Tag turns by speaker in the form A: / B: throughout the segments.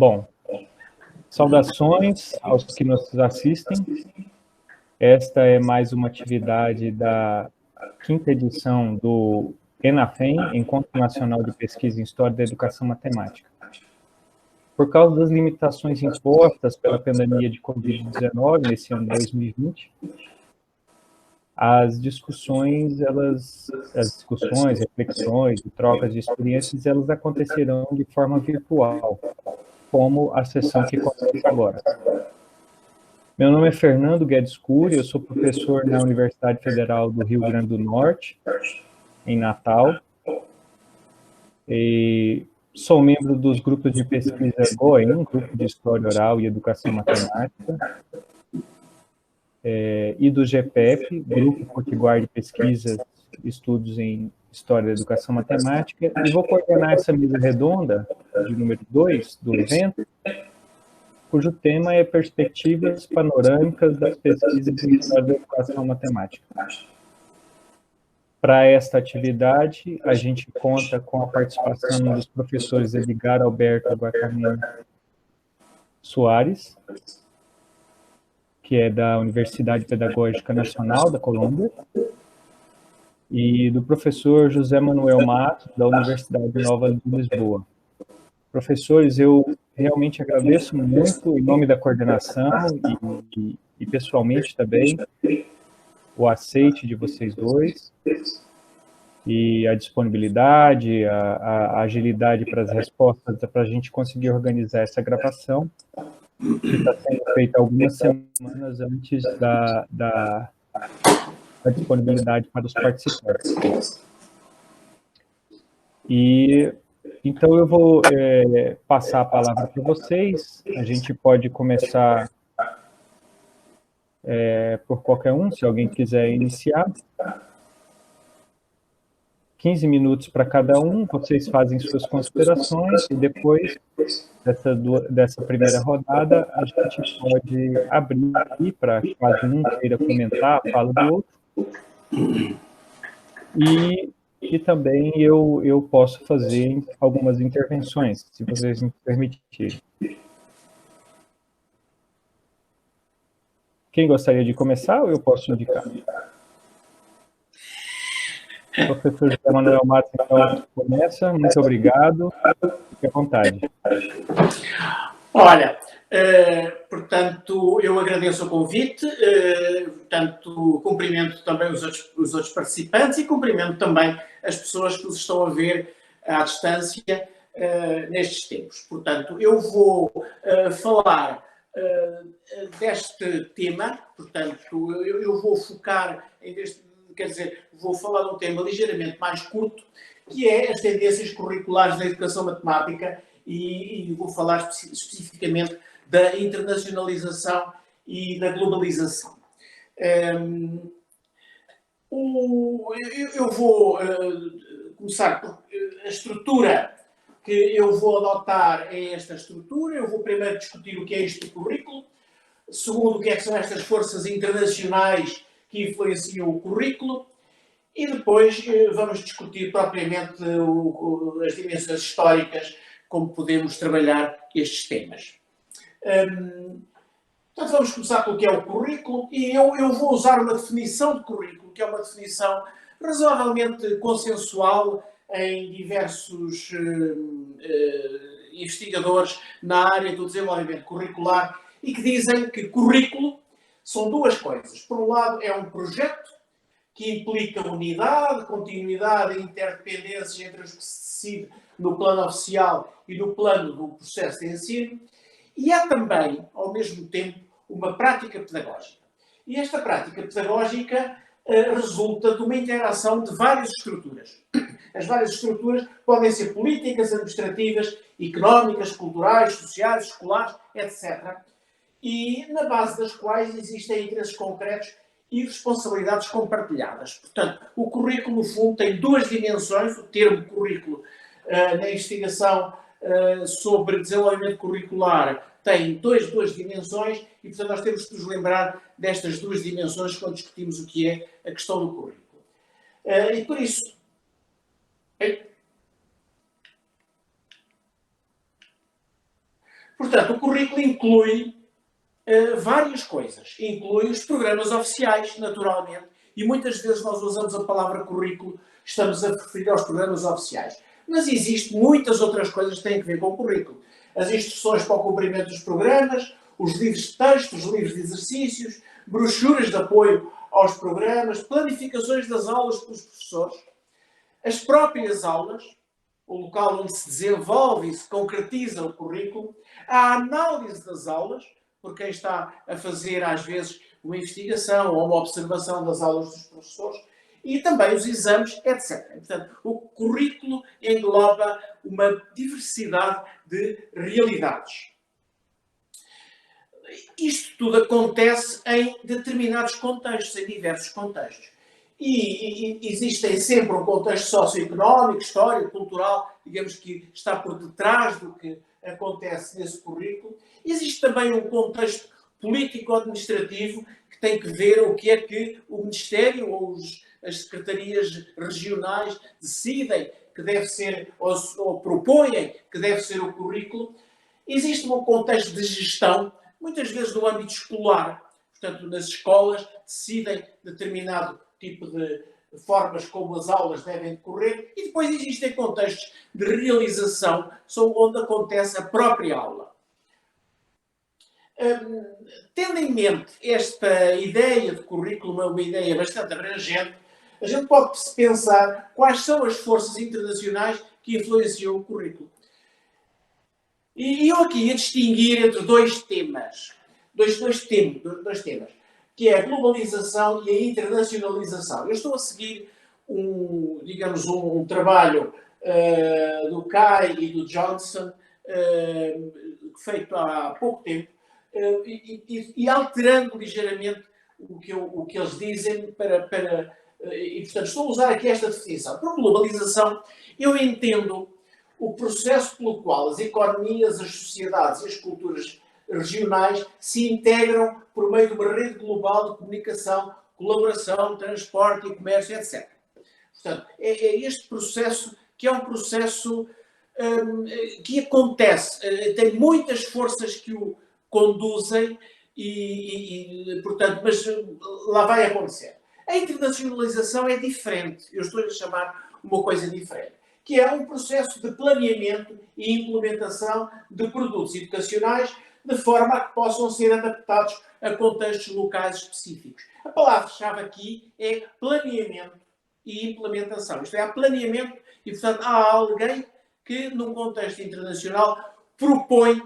A: Bom, saudações aos que nos assistem. Esta é mais uma atividade da 5ª edição do ENAFEM, Encontro Nacional de Pesquisa em História da Educação Matemática. Por causa das limitações impostas pela pandemia de Covid-19 nesse ano de 2020, as discussões, reflexões e trocas de experiências, elas acontecerão de forma virtual, como a sessão que começa agora. Meu nome é Fernando Guedes Cury, eu sou professor na Universidade Federal do Rio Grande do Norte, em Natal, e sou membro dos grupos de pesquisa GOEM, Grupo de História Oral e Educação Matemática, e do GPEP, Grupo Potiguar de Pesquisas e Estudos em História da Educação Matemática, e vou coordenar essa mesa redonda, de número 2, do evento, cujo tema é Perspectivas Panorâmicas das Pesquisas em História da Educação Matemática. Para esta atividade, a gente conta com a participação dos professores Edgar Alberto Guacamin Soares, que é da Universidade Pedagógica Nacional da Colômbia, e do professor José Manuel Matos, da Universidade Nova de Lisboa. Professores, eu realmente agradeço muito, em nome da coordenação e pessoalmente também, o aceite de vocês dois, e a disponibilidade, a agilidade para as respostas, para a gente conseguir organizar essa gravação, que está sendo feita algumas semanas antes da disponibilidade para os participantes. E então eu vou passar a palavra para vocês. A gente pode começar por qualquer um, se alguém quiser iniciar. 15 minutos para cada um, vocês fazem suas considerações e depois dessa primeira rodada a gente pode abrir para caso um queira comentar a fala do outro. E também eu posso fazer algumas intervenções, se vocês me permitirem. Quem gostaria de começar ou eu posso indicar? Professor José Manuel Matos, então, começa. Muito obrigado. Fique à vontade.
B: Olha, portanto, eu agradeço o convite, portanto, cumprimento também os outros participantes e cumprimento também as pessoas que nos estão a ver à distância nestes tempos. Portanto, eu vou falar deste tema, portanto, eu vou focar em vou falar de um tema ligeiramente mais curto, que é as tendências curriculares da educação matemática e vou falar especificamente da internacionalização e da globalização. Eu vou começar por a estrutura que eu vou adotar é esta estrutura. Eu vou primeiro discutir o que é isto do currículo, segundo o que são estas forças internacionais que influenciam o currículo, e depois vamos discutir propriamente as dimensões históricas, como podemos trabalhar estes temas. Portanto, vamos começar pelo que é o currículo, e eu vou usar uma definição de currículo, que é uma definição razoavelmente consensual em diversos investigadores na área do desenvolvimento curricular, e que dizem que currículo são duas coisas. Por um lado, é um projeto que implica unidade, continuidade e interdependência entre os que se decide no plano oficial e no plano do processo de ensino, e é também, ao mesmo tempo, uma prática pedagógica. E esta prática pedagógica resulta de uma interação de várias estruturas. As várias estruturas podem ser políticas, administrativas, económicas, culturais, sociais, escolares, etc. E na base das quais existem interesses concretos e responsabilidades compartilhadas. Portanto, o currículo, no fundo, tem duas dimensões. O termo currículo, na investigação sobre desenvolvimento curricular, tem duas dimensões e, portanto, nós temos que nos lembrar destas duas dimensões quando discutimos o que é a questão do currículo. E por isso... Portanto, o currículo inclui várias coisas. Inclui os programas oficiais, naturalmente, e muitas vezes nós usamos a palavra currículo, estamos a referir aos programas oficiais. Mas existem muitas outras coisas que têm a ver com o currículo. As instruções para o cumprimento dos programas, os livros de texto, os livros de exercícios, brochuras de apoio aos programas, planificações das aulas pelos professores, as próprias aulas, o local onde se desenvolve e se concretiza o currículo, a análise das aulas, por quem está a fazer, às vezes, uma investigação ou uma observação das aulas dos professores, e também os exames, etc. Portanto, o currículo engloba uma diversidade de realidades. Isto tudo acontece em determinados contextos, em diversos contextos. E existem sempre um contexto socioeconómico, histórico, cultural, digamos que está por detrás do que acontece nesse currículo. Existe também um contexto político-administrativo que tem que ver o que é que o Ministério ou as secretarias regionais decidem que deve ser, ou propõem que deve ser o currículo. Existe um contexto de gestão, muitas vezes no âmbito escolar. Portanto, nas escolas decidem determinado tipo de formas como as aulas devem decorrer, e depois existem contextos de realização, são onde acontece a própria aula. Tendo em mente esta ideia de currículo, uma ideia bastante abrangente, a gente pode pensar quais são as forças internacionais que influenciam o currículo. E eu aqui ia distinguir entre dois temas, que é a globalização e a internacionalização. Eu estou a seguir um trabalho do Kay e do Johnson, feito há pouco tempo, e alterando ligeiramente o que eles dizem e, portanto, estou a usar aqui esta definição. Por globalização, eu entendo o processo pelo qual as economias, as sociedades e as culturas regionais se integram por meio de uma rede global de comunicação, colaboração, transporte e comércio, etc. Portanto, é este processo que é um processo que acontece, tem muitas forças que o conduzem portanto, mas lá vai acontecer. A internacionalização é diferente, eu estou a chamar uma coisa diferente, que é um processo de planeamento e implementação de produtos educacionais de forma a que possam ser adaptados a contextos locais específicos. A palavra-chave aqui é planeamento e implementação. Isto é, há planeamento e, portanto, há alguém que, num contexto internacional, propõe,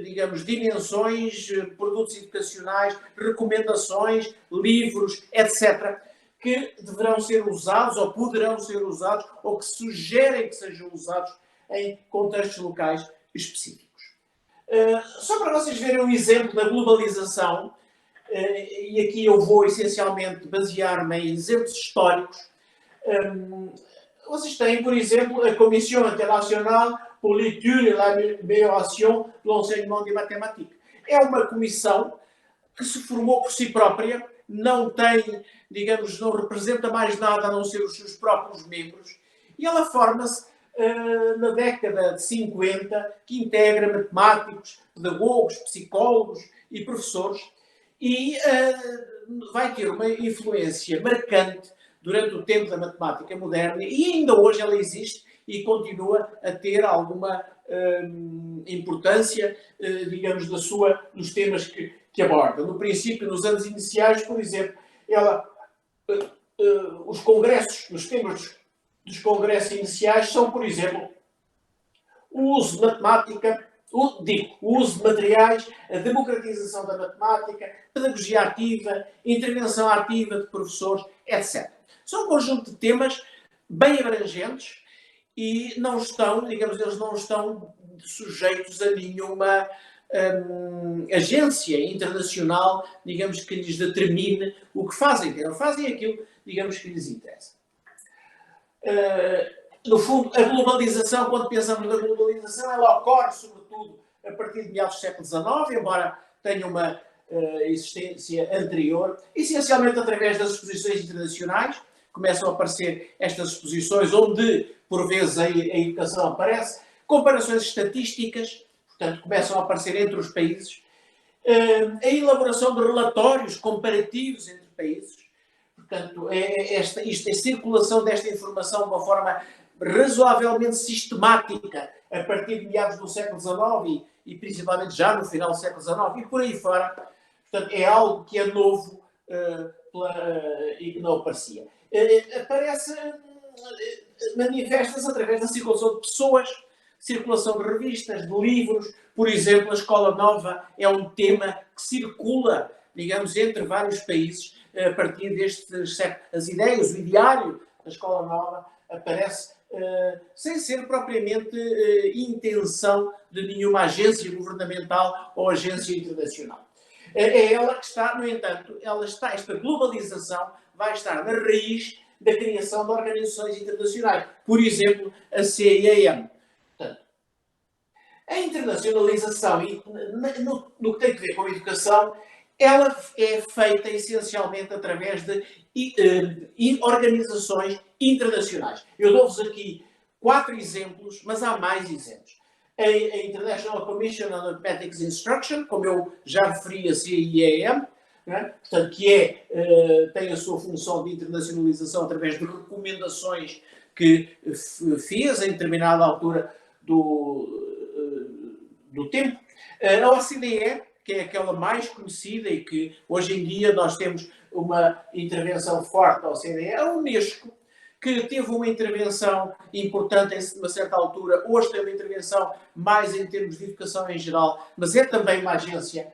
B: digamos, dimensões, produtos educacionais, recomendações, livros, etc., que deverão ser usados ou poderão ser usados ou que sugerem que sejam usados em contextos locais específicos. Só para vocês verem um exemplo da globalização, e aqui eu vou essencialmente basear-me em exemplos históricos, vocês têm, por exemplo, a Commission Internationale pour l'étude et l'amélioration de l'enseignement des mathématiques. É uma comissão que se formou por si própria, não tem, digamos, não representa mais nada a não ser os seus próprios membros, e ela forma-se na década de 50, que integra matemáticos, pedagogos, psicólogos e professores, e vai ter uma influência marcante durante o tempo da matemática moderna, e ainda hoje ela existe e continua a ter alguma importância, digamos, nos temas que aborda. No princípio, nos anos iniciais, por exemplo, os congressos, os temas dos congressos iniciais são, por exemplo, o uso de matemática, o uso de materiais, a democratização da matemática, pedagogia ativa, intervenção ativa de professores, etc. São um conjunto de temas bem abrangentes e não estão, digamos, eles não estão sujeitos a nenhuma agência internacional, digamos, que lhes determine o que fazem. Não fazem aquilo, digamos, que lhes interessa. No fundo, a globalização, quando pensamos na globalização, ela ocorre, sobretudo, a partir de meados do século XIX, embora tenha uma existência anterior, essencialmente através das exposições internacionais. Começam a aparecer estas exposições onde, por vezes, a educação aparece, comparações estatísticas, portanto, começam a aparecer entre os países. A elaboração de relatórios comparativos entre países. Portanto, a circulação desta informação de uma forma razoavelmente sistemática a partir de meados do século XIX e principalmente já no final do século XIX e por aí fora. Portanto, é algo que é novo e que não aparecia. Manifesta-se através da circulação de pessoas, circulação de revistas, de livros. Por exemplo, a Escola Nova é um tema que circula, digamos, entre vários países a partir destes séculos. As ideias, o ideário da Escola Nova aparece sem ser propriamente intenção de nenhuma agência governamental ou agência internacional. É ela que está, no entanto, esta globalização vai estar na raiz da criação de organizações internacionais. Por exemplo, a CIAM. Portanto, a internacionalização, no que tem a ver com a educação, ela é feita essencialmente através de organizações internacionais. Eu dou-vos aqui 4 exemplos, mas há mais exemplos. A International Commission on Mathematics Instruction, como eu já referi, a CIAM, né? Portanto, que tem a sua função de internacionalização através de recomendações que fez em determinada altura do tempo. A OCDE, que é aquela mais conhecida e que hoje em dia nós temos uma intervenção forte da OCDE, a Unesco, que teve uma intervenção importante em uma certa altura, hoje tem uma intervenção mais em termos de educação em geral, mas é também uma agência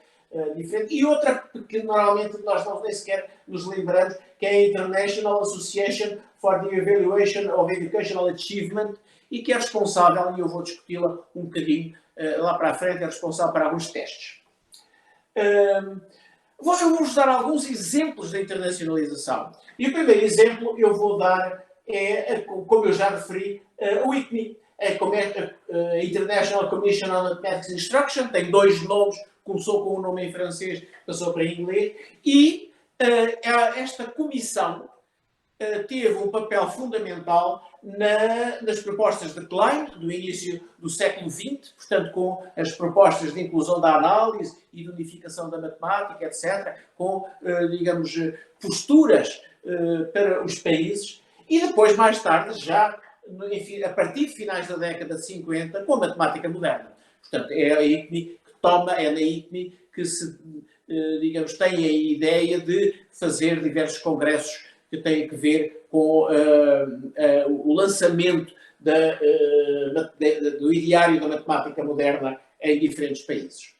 B: diferente. E outra que normalmente nós não nem sequer nos lembramos, que é a International Association for the Evaluation of Educational Achievement, e que é responsável, e eu vou discuti-la um bocadinho lá para a frente, é responsável para alguns testes. Vou-vos dar alguns exemplos da internacionalização. E o primeiro exemplo eu vou dar como eu já referi, o ICMI, a International Commission on Mathematics Instruction, tem 2 nomes, começou com um nome em francês, passou para inglês, e esta comissão teve um papel fundamental nas propostas de Klein, do início do século XX, portanto, com as propostas de inclusão da análise e de unificação da matemática, etc., com, digamos, posturas para os países, e depois, mais tarde, já enfim, a partir de finais da década de 50, com a matemática moderna. Portanto, é a ICMI que é na ICMI que se, digamos, tem a ideia de fazer diversos congressos que têm que ver com o lançamento do ideário da matemática moderna em diferentes países.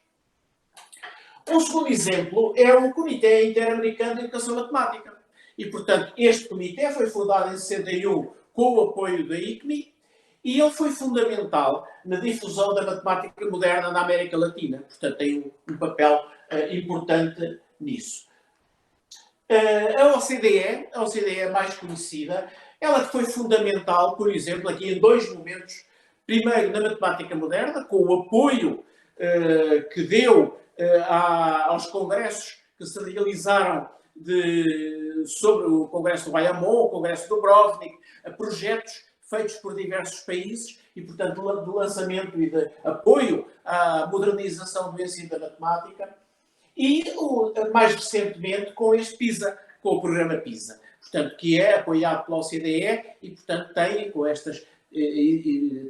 B: Um segundo exemplo é o Comitê Interamericano de Educação Matemática. E, portanto, este comitê foi fundado em 61 com o apoio da ICMI e ele foi fundamental na difusão da matemática moderna na América Latina. Portanto, tem um papel importante nisso. A OCDE é mais conhecida, ela foi fundamental, por exemplo, aqui em 2 momentos. Primeiro, na matemática moderna, com o apoio que deu aos congressos que se realizaram sobre o Congresso do Bayamon, o Congresso do Dubrovnik, a projetos feitos por diversos países e, portanto, de lançamento e de apoio à modernização do ensino da matemática. E, mais recentemente, com este PISA, com o programa PISA, portanto, que é apoiado pela OCDE e, portanto, tem com estes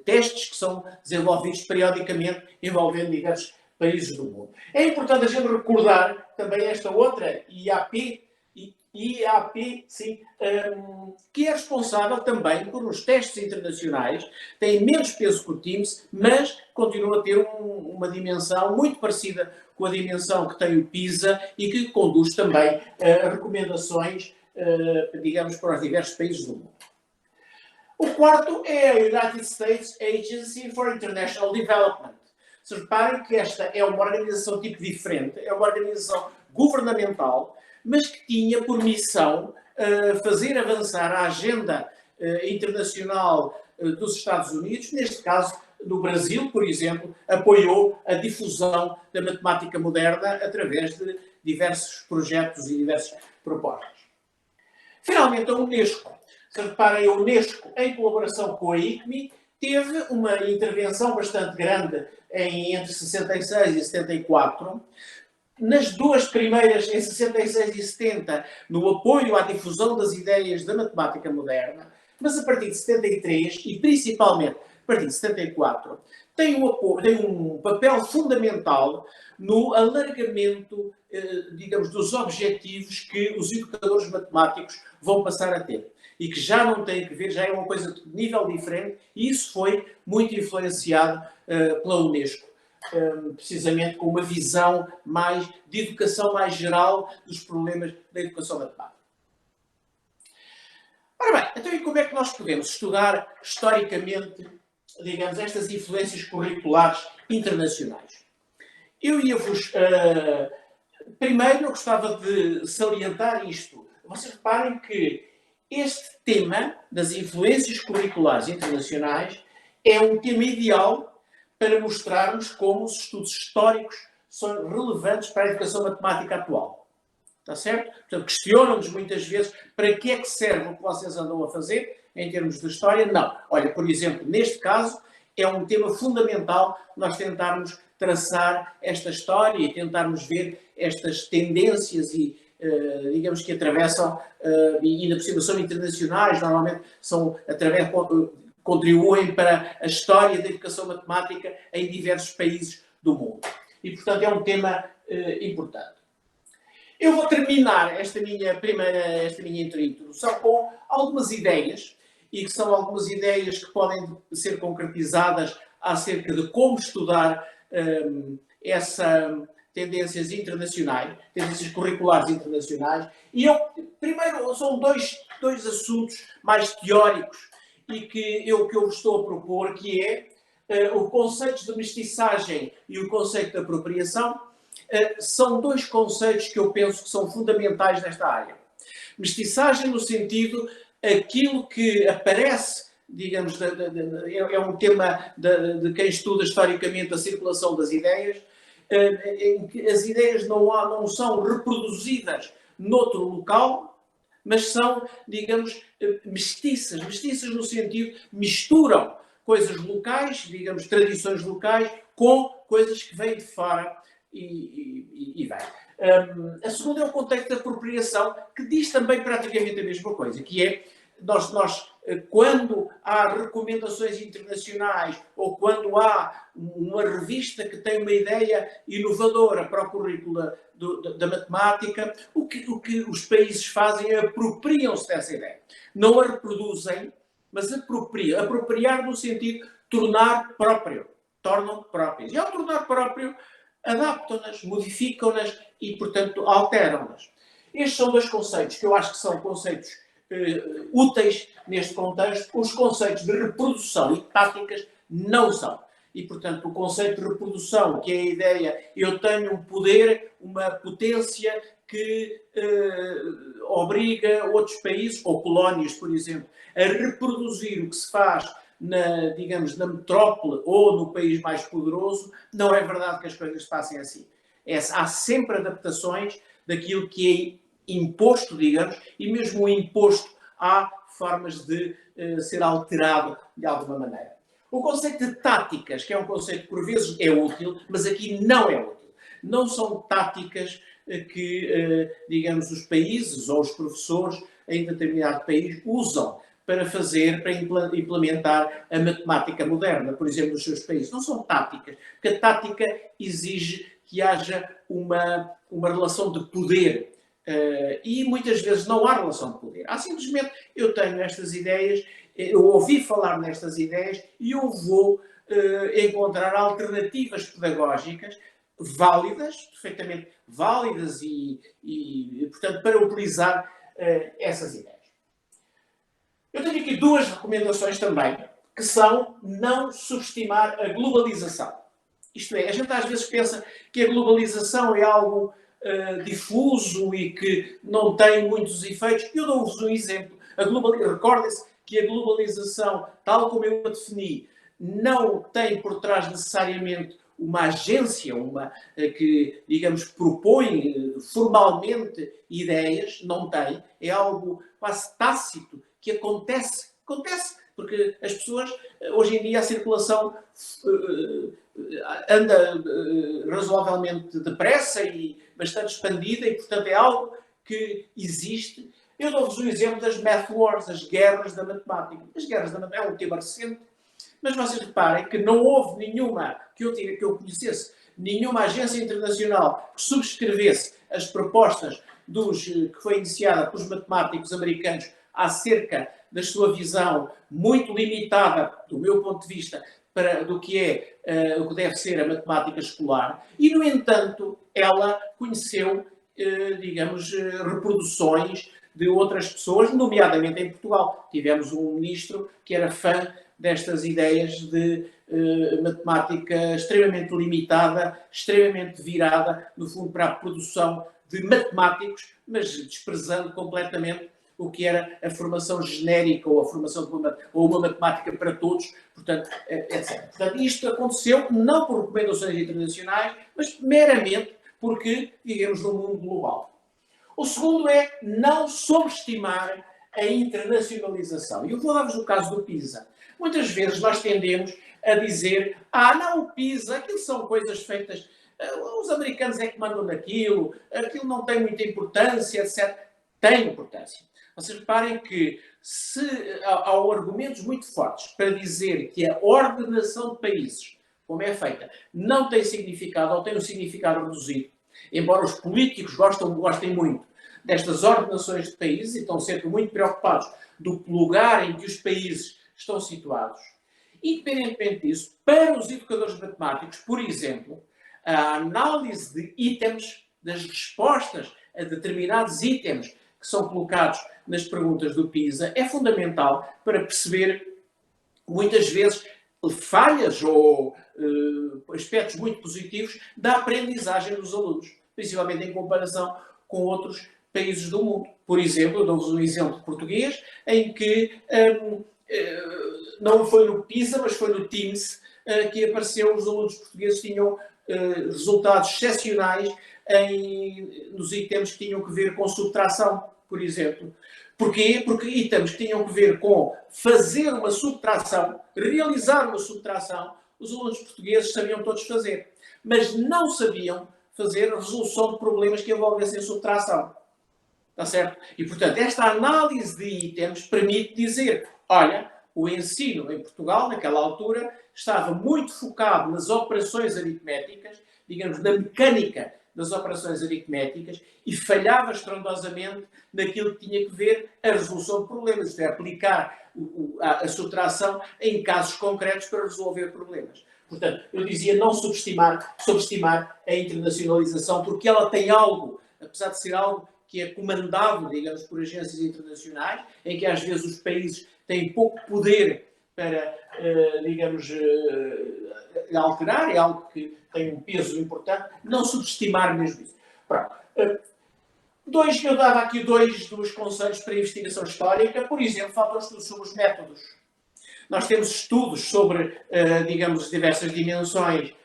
B: testes que são desenvolvidos periodicamente, envolvendo diversos países do mundo. É importante a gente recordar também esta outra IAP, sim, que é responsável também por uns testes internacionais, tem menos peso que o TIMSS, mas continua a ter uma dimensão muito parecida com a dimensão que tem o PISA e que conduz também a recomendações, digamos, para os diversos países do mundo. O quarto é a United States Agency for International Development. Se reparem que esta é uma organização tipo diferente, é uma organização governamental, mas que tinha por missão fazer avançar a agenda internacional dos Estados Unidos, neste caso no Brasil, por exemplo, apoiou a difusão da matemática moderna através de diversos projetos e diversas propostas. Finalmente, a Unesco. Se reparem, a Unesco, em colaboração com a ICMI, teve uma intervenção bastante grande entre 66 e 74, nas duas primeiras, em 66 e 70, no apoio à difusão das ideias da matemática moderna, mas a partir de 73 e principalmente a partir de 74, tem um papel fundamental no alargamento, digamos, dos objetivos que os educadores matemáticos vão passar a ter. E que já não tem que ver, já é uma coisa de nível diferente, e isso foi muito influenciado pela Unesco. Precisamente com uma visão de educação mais geral dos problemas da educação matemática. Ora bem, então e como é que nós podemos estudar historicamente, digamos, estas influências curriculares internacionais? Eu ia-vos... primeiro, eu gostava de salientar isto. Vocês reparem que este tema das influências curriculares internacionais é um tema ideal para mostrarmos como os estudos históricos são relevantes para a educação matemática atual. Está certo? Portanto, questionam-nos muitas vezes para que é que serve o que vocês andam a fazer em termos de história. Não. Olha, por exemplo, neste caso, é um tema fundamental nós tentarmos traçar esta história e tentarmos ver estas tendências e, digamos, que atravessam, e ainda por cima são internacionais, normalmente contribuem para a história da educação matemática em diversos países do mundo. E, portanto, é um tema importante. Eu vou terminar esta minha introdução com algumas ideias, e que são algumas ideias que podem ser concretizadas acerca de como estudar essas tendências internacionais, tendências curriculares internacionais. E primeiro, são dois assuntos mais teóricos e que eu vos estou a propor, que é o conceito de mestiçagem e o conceito de apropriação. São dois conceitos que eu penso que são fundamentais nesta área. Mestiçagem no sentido, aquilo que aparece, digamos, é um tema de quem estuda historicamente a circulação das ideias, em que as ideias não são reproduzidas noutro local, mas são, digamos, mestiças. Mestiças no sentido, misturam coisas locais, digamos, tradições locais, com coisas que vêm de fora e vem. A segunda é o contexto de apropriação, que diz também praticamente a mesma coisa, que é, quando há recomendações internacionais ou quando há uma revista que tem uma ideia inovadora para o currículo da matemática, o que os países fazem é apropriam-se dessa ideia. Não a reproduzem, mas apropriam. Apropriar no sentido de tornar próprio. Tornam próprias. E ao tornar próprio, adaptam-nas, modificam-nas e, portanto, alteram-nas. Estes são dois conceitos que eu acho que são conceitos úteis neste contexto. Os conceitos de reprodução e táticas não são. E, portanto, o conceito de reprodução, que é a ideia, eu tenho um poder, uma potência que obriga outros países, ou colónias, por exemplo, a reproduzir o que se faz digamos, na metrópole ou no país mais poderoso, não é verdade que as coisas se passem assim. Há sempre adaptações daquilo que é imposto, digamos, e mesmo o imposto há formas de ser alterado de alguma maneira. O conceito de táticas, que é um conceito que por vezes é útil, mas aqui não é útil. Não são táticas que, digamos, os países ou os professores em determinado país usam para implementar a matemática moderna, por exemplo, nos seus países. Não são táticas, porque a tática exige que haja uma relação de poder. E muitas vezes não há relação de poder. Há simplesmente, eu tenho estas ideias, eu ouvi falar nestas ideias e eu vou encontrar alternativas pedagógicas válidas, perfeitamente válidas e portanto, para utilizar essas ideias. Eu tenho aqui duas recomendações também, que são não subestimar a globalização. Isto é, a gente às vezes pensa que a globalização é algo difuso e que não tem muitos efeitos. Eu dou-vos um exemplo. Recordem-se que a globalização, tal como eu a defini, não tem por trás necessariamente uma agência, que, digamos, propõe formalmente ideias, não tem. É algo quase tácito que acontece porque as pessoas, hoje em dia, a circulação anda razoavelmente depressa e bastante expandida e, portanto, é algo que existe. Eu dou-vos o exemplo das Math Wars, as guerras da matemática. As guerras da matemática é um tema recente, mas vocês reparem que não houve nenhuma, que eu conhecesse, nenhuma agência internacional que subscrevesse as propostas que foi iniciada pelos matemáticos americanos acerca da sua visão muito limitada, do meu ponto de vista, do que é o que deve ser a matemática escolar. E, no entanto, ela conheceu, digamos, reproduções de outras pessoas, nomeadamente em Portugal. Tivemos um ministro que era fã destas ideias de matemática extremamente limitada, extremamente virada, no fundo, para a produção de matemáticos, mas desprezando completamente o que era a formação genérica ou a formação de uma matemática para todos, portanto, etc. Portanto, isto aconteceu não por recomendações internacionais, mas meramente porque vivemos num mundo global. O segundo é não subestimar a internacionalização. E eu vou dar-vos o caso do PISA. Muitas vezes nós tendemos a dizer, não, o PISA, aquilo são coisas feitas, os americanos é que mandam naquilo, aquilo não tem muita importância, etc. Tem importância. Vocês reparem que há argumentos muito fortes para dizer que a ordenação de países, como é feita, não tem significado ou tem um significado reduzido, embora os políticos gostem muito destas ordenações de países e estão sempre muito preocupados do lugar em que os países estão situados. Independentemente disso, para os educadores matemáticos, por exemplo, a análise de itens, das respostas a determinados itens que são colocados nas perguntas do PISA, é fundamental para perceber, muitas vezes, falhas ou aspectos muito positivos da aprendizagem dos alunos, principalmente em comparação com outros países do mundo. Por exemplo, eu dou-vos um exemplo português, em que não foi no PISA, mas foi no TIMSS, que apareceu, os alunos portugueses tinham resultados excepcionais nos itens que tinham que ver com subtração, por exemplo. Porquê? Porque itens que tinham que ver com fazer uma subtração, realizar uma subtração, os alunos portugueses sabiam todos fazer, mas não sabiam fazer a resolução de problemas que envolvessem subtração. Está certo? E, portanto, esta análise de itens permite dizer, olha, o ensino em Portugal, naquela altura, estava muito focado nas operações aritméticas, digamos, na mecânica das operações aritméticas, e falhava estrondosamente naquilo que tinha que ver a resolução de problemas, isto é, aplicar a subtração em casos concretos para resolver problemas. Portanto, eu dizia não subestimar a internacionalização, porque ela tem algo, apesar de ser algo que é comandado, digamos, por agências internacionais, em que às vezes os países têm pouco poder para, digamos, alterar, é algo que tem um peso importante, não subestimar mesmo isso. Pronto. Eu dava aqui dois conselhos para a investigação histórica. Por exemplo, faltam estudos sobre os métodos. Nós temos estudos sobre, digamos, diversas dimensões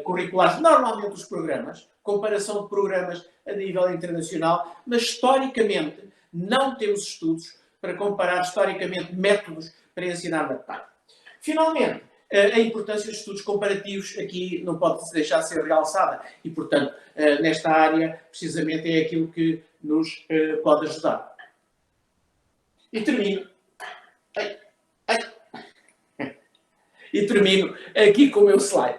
B: curriculares, normalmente os programas, comparação de programas a nível internacional, mas historicamente não temos estudos para comparar historicamente métodos para ensinar matemática. Finalmente, a importância dos estudos comparativos aqui não pode deixar de ser realçada e, portanto, nesta área, precisamente é aquilo que nos pode ajudar. E termino. E termino aqui com o meu slide.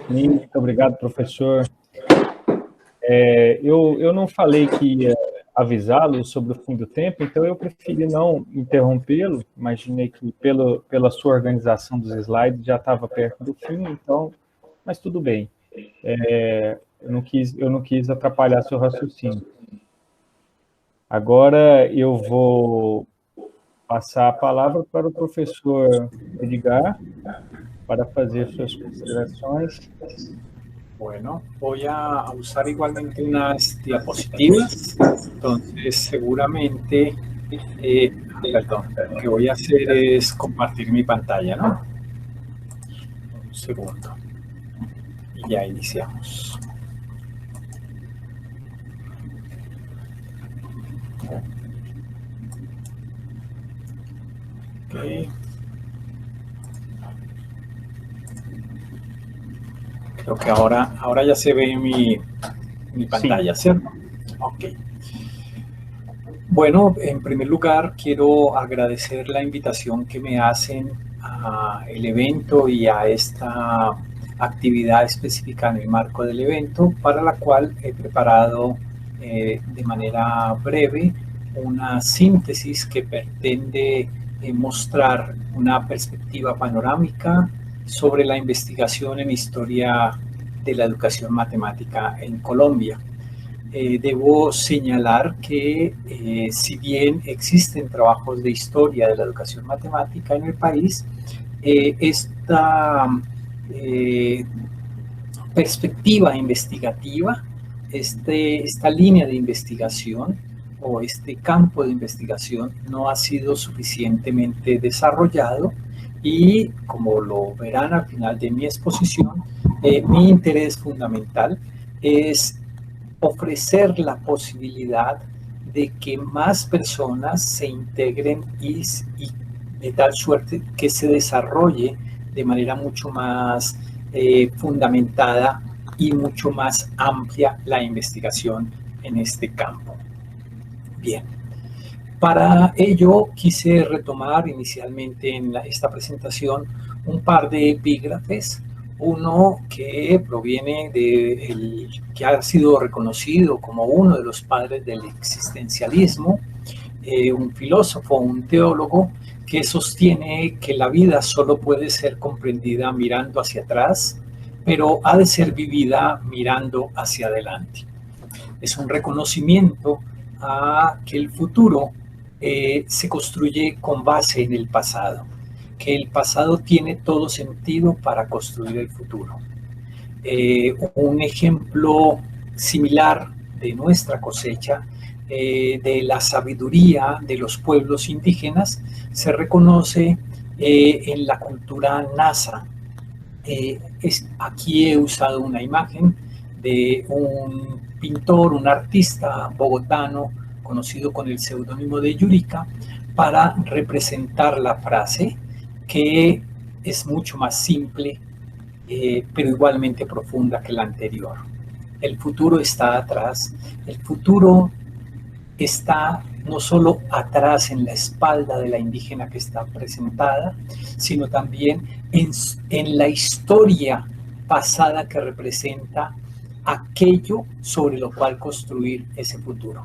A: Muito obrigado, professor. Eu não falei que ia avisá-lo sobre o fim do tempo, então eu preferi não interrompê-lo. Imaginei que pela sua organização dos slides já estava perto do fim, então, mas tudo bem. Eu não quis atrapalhar seu raciocínio. Agora eu vou passar a palavra para o professor Edgar para fazer suas considerações.
C: Bueno, voy a usar igualmente unas diapositivas, entonces seguramente, perdón, lo que voy a hacer es compartir mi pantalla, ¿no? Un segundo. Y ya iniciamos. Creo que ahora ya se ve mi pantalla,
A: Sí.
C: ¿cierto? Ok. Bueno, en primer lugar, quiero agradecer la invitación que me hacen al evento y a esta actividad específica en el marco del evento, para la cual he preparado de manera breve una síntesis que pretende mostrar una perspectiva panorámica sobre la investigación en historia de la educación matemática en Colombia. Debo señalar que si bien existen trabajos de historia de la educación matemática en el país, esta perspectiva investigativa, esta línea de investigación o este campo de investigación no ha sido suficientemente desarrollado y, como lo verán al final de mi exposición, mi interés fundamental es ofrecer la posibilidad de que más personas se integren y de tal suerte que se desarrolle de manera mucho más fundamentada y mucho más amplia la investigación en este campo. Bien, para ello quise retomar inicialmente en esta presentación un par de epígrafes. Uno que proviene que ha sido reconocido como uno de los padres del existencialismo, un filósofo, un teólogo, que sostiene que la vida solo puede ser comprendida mirando hacia atrás, pero ha de ser vivida mirando hacia adelante. Es un reconocimiento a que el futuro se construye con base en el pasado, que el pasado tiene todo sentido para construir el futuro. Un ejemplo similar de nuestra cosecha, de la sabiduría de los pueblos indígenas, se reconoce en la cultura nasa. Aquí he usado una imagen de un pintor, un artista bogotano conocido con el seudónimo de Yurika, para representar la frase, que es mucho más simple, pero igualmente profunda que la anterior. El futuro está atrás, el futuro está no solo atrás en la espalda de la indígena que está presentada, sino también en la historia pasada que representa aquello sobre lo cual construir ese futuro.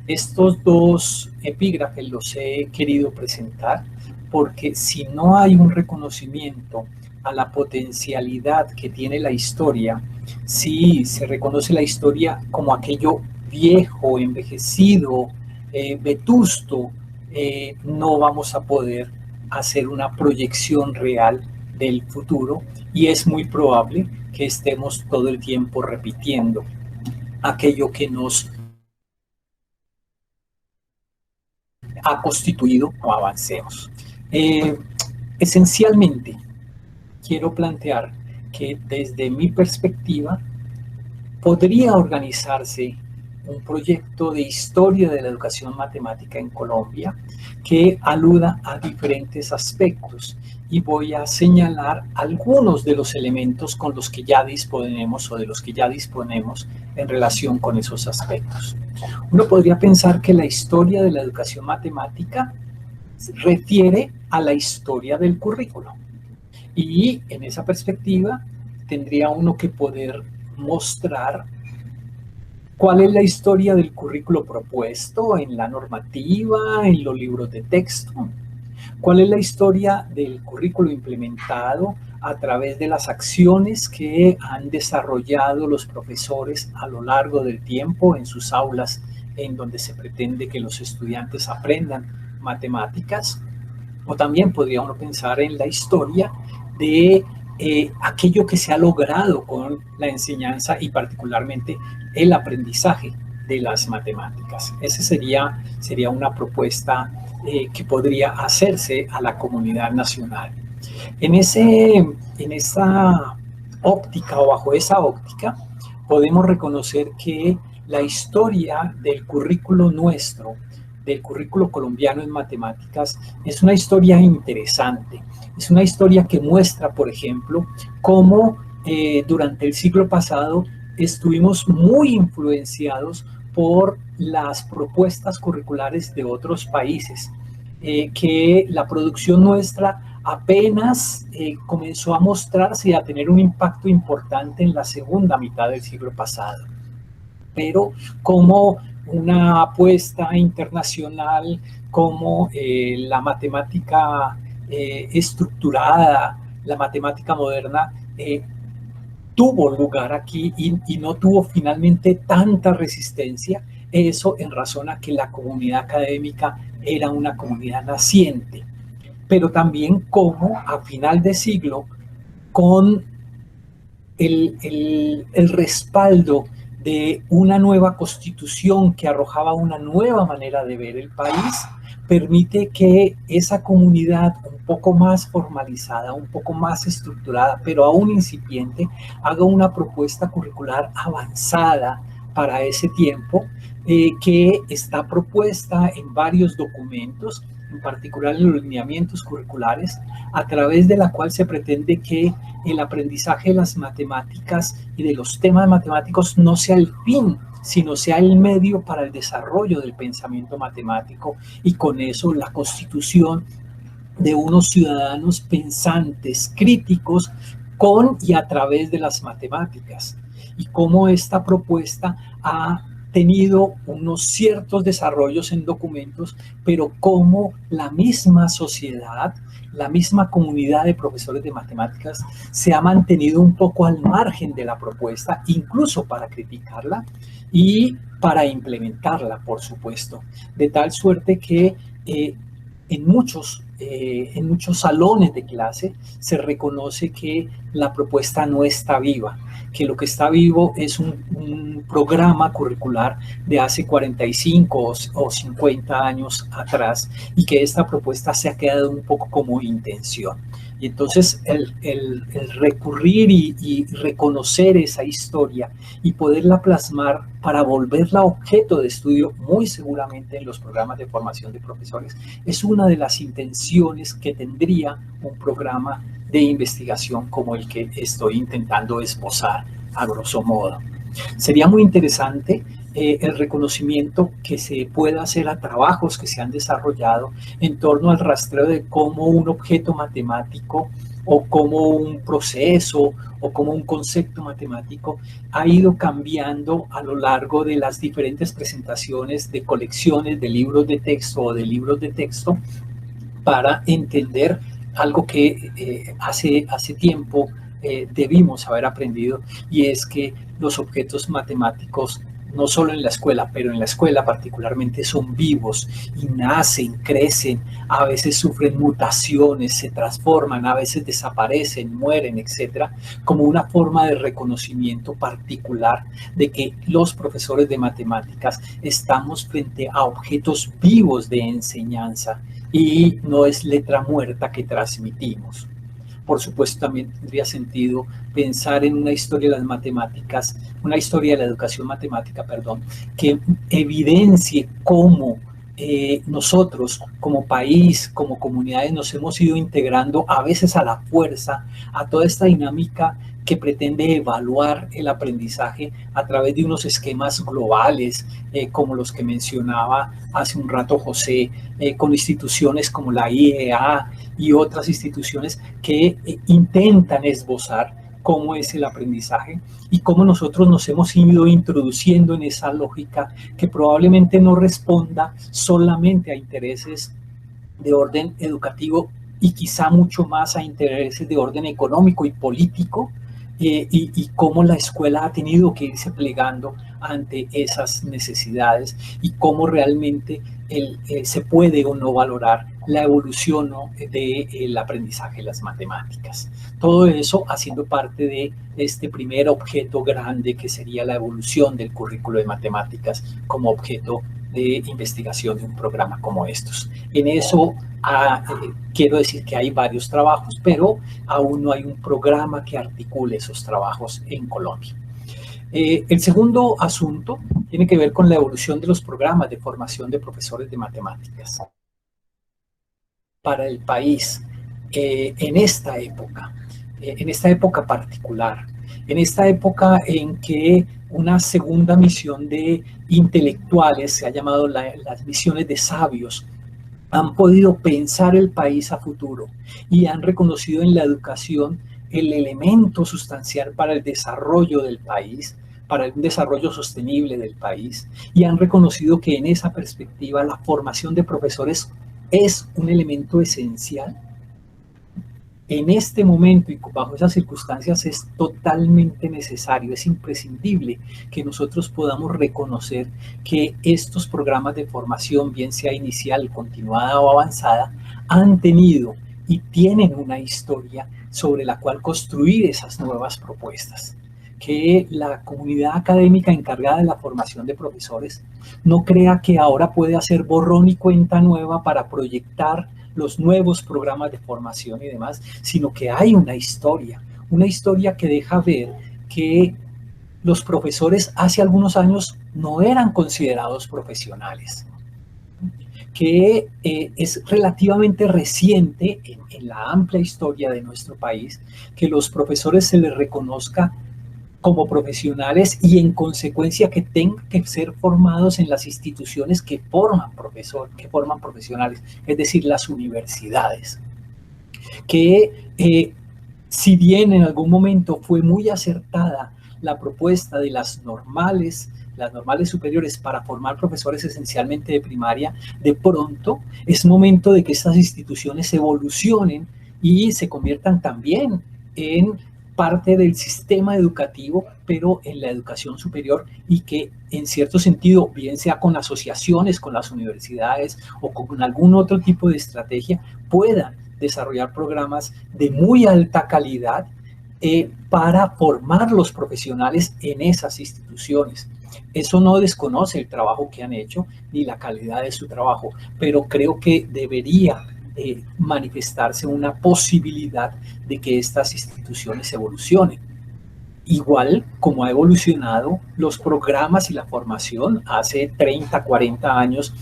C: Estos dos epígrafes los he querido presentar porque si no hay un reconocimiento a la potencialidad que tiene la historia, si se reconoce la historia como aquello viejo, envejecido, vetusto, no vamos a poder hacer una proyección real del futuro y es muy probable que estemos todo el tiempo repitiendo aquello que nos ha constituido o avancemos. Esencialmente, quiero plantear que desde mi perspectiva podría organizarse un proyecto de historia de la educación matemática en Colombia que aluda a diferentes aspectos y voy a señalar algunos de los elementos con los que ya disponemos o de los que ya disponemos en relación con esos aspectos. Uno podría pensar que la historia de la educación matemática se refiere a la historia del currículo y en esa perspectiva tendría uno que poder mostrar cuál es la historia del currículo propuesto en la normativa, en los libros de texto, cuál es la historia del currículo implementado a través de las acciones que han desarrollado los profesores a lo largo del tiempo en sus aulas en donde se pretende que los estudiantes aprendan matemáticas, o también podría uno pensar en la historia de aquello que se ha logrado con la enseñanza y particularmente el aprendizaje de las matemáticas. Esa sería una propuesta que podría hacerse a la comunidad nacional. En esa óptica o bajo esa óptica podemos reconocer que la historia del currículo nuestro del currículo colombiano en matemáticas es una historia interesante. Es una historia que muestra, por ejemplo, cómo durante el siglo pasado estuvimos muy influenciados por las propuestas curriculares de otros países, que la producción nuestra apenas comenzó a mostrarse y a tener un impacto importante en la segunda mitad del siglo pasado. Pero como una apuesta internacional, como la matemática estructurada, la matemática moderna, tuvo lugar aquí y no tuvo finalmente tanta resistencia, eso en razón a que la comunidad académica era una comunidad naciente, pero también como a final de siglo, con el respaldo de una nueva constitución que arrojaba una nueva manera de ver el país, permite que esa comunidad un poco más formalizada, un poco más estructurada, pero aún incipiente, haga una propuesta curricular avanzada para ese tiempo, que está propuesta en varios documentos, en particular en los lineamientos curriculares, a través de la cual se pretende que el aprendizaje de las matemáticas y de los temas matemáticos no sea el fin, sino sea el medio para el desarrollo del pensamiento matemático, y con eso la constitución de unos ciudadanos pensantes, críticos, con y a través de las matemáticas. Y cómo esta propuesta ha tenido unos ciertos desarrollos en documentos, pero cómo la misma sociedad, la misma comunidad de profesores de matemáticas se ha mantenido un poco al margen de la propuesta, incluso para criticarla y para implementarla, por supuesto, de tal suerte que en muchos salones de clase se reconoce que la propuesta no está viva, que lo que está vivo es un programa curricular de hace 45 o 50 años atrás, y que esta propuesta se ha quedado un poco como intención. Y entonces el recurrir y reconocer esa historia y poderla plasmar para volverla objeto de estudio, muy seguramente en los programas de formación de profesores, es una de las intenciones que tendría un programa de investigación como el que estoy intentando esbozar a grosso modo. Sería muy interesante el reconocimiento que se pueda hacer a trabajos que se han desarrollado en torno al rastreo de cómo un objeto matemático o cómo un proceso o cómo un concepto matemático ha ido cambiando a lo largo de las diferentes presentaciones de colecciones de libros de texto o de libros de texto, para entender algo que hace tiempo debimos haber aprendido, y es que los objetos matemáticos, no solo en la escuela, pero en la escuela particularmente, son vivos y nacen, crecen, a veces sufren mutaciones, se transforman, a veces desaparecen, mueren, etcétera, como una forma de reconocimiento particular de que los profesores de matemáticas estamos frente a objetos vivos de enseñanza y no es letra muerta que transmitimos. Por supuesto, también tendría sentido pensar en una historia de las matemáticas, una historia de la educación matemática, perdón, que evidencie cómo nosotros como país, como comunidades, nos hemos ido integrando a veces a la fuerza a toda esta dinámica que pretende evaluar el aprendizaje a través de unos esquemas globales, como los que mencionaba hace un rato José, con instituciones como la IEA y otras instituciones que intentan esbozar cómo es el aprendizaje y cómo nosotros nos hemos ido introduciendo en esa lógica que probablemente no responda solamente a intereses de orden educativo y quizá mucho más a intereses de orden económico y político, y cómo la escuela ha tenido que irse plegando ante esas necesidades y cómo realmente se puede o no valorar la evolución, ¿no?, del aprendizaje de las matemáticas. Todo eso haciendo parte de este primer objeto grande que sería la evolución del currículo de matemáticas como objeto de investigación de un programa como estos. En eso quiero decir que hay varios trabajos, pero aún no hay un programa que articule esos trabajos en Colombia. El segundo asunto tiene que ver con la evolución de los programas de formación de profesores de matemáticas para el país en esta época particular, en esta época en que una segunda misión de intelectuales, se ha llamado las misiones de sabios, han podido pensar el país a futuro y han reconocido en la educación el elemento sustancial para el desarrollo del país, para el desarrollo sostenible del país, y han reconocido que en esa perspectiva la formación de profesores es un elemento esencial. En este momento y bajo esas circunstancias es totalmente necesario, es imprescindible que nosotros podamos reconocer que estos programas de formación, bien sea inicial, continuada o avanzada, han tenido y tienen una historia sobre la cual construir esas nuevas propuestas. Que la comunidad académica encargada de la formación de profesores no crea que ahora puede hacer borrón y cuenta nueva para proyectar los nuevos programas de formación y demás, sino que hay una historia que deja ver que los profesores hace algunos años no eran considerados profesionales, que es relativamente reciente en la amplia historia de nuestro país que los profesores se les reconozca como profesionales y en consecuencia que tengan que ser formados en las instituciones que forman profesionales, es decir, las universidades. Que si bien en algún momento fue muy acertada la propuesta de las normales superiores para formar profesores esencialmente de primaria, de pronto es momento de que estas instituciones evolucionen y se conviertan también en parte del sistema educativo, pero en la educación superior, y que en cierto sentido, bien sea con asociaciones, con las universidades o con algún otro tipo de estrategia, puedan desarrollar programas de muy alta calidad para formar los profesionales en esas instituciones. Eso no desconoce el trabajo que han hecho ni la calidad de su trabajo, pero creo que debería manifestarse una posibilidad de que estas instituciones evolucionen. Igual como ha evolucionado los programas y la formación, hace 30, 40 años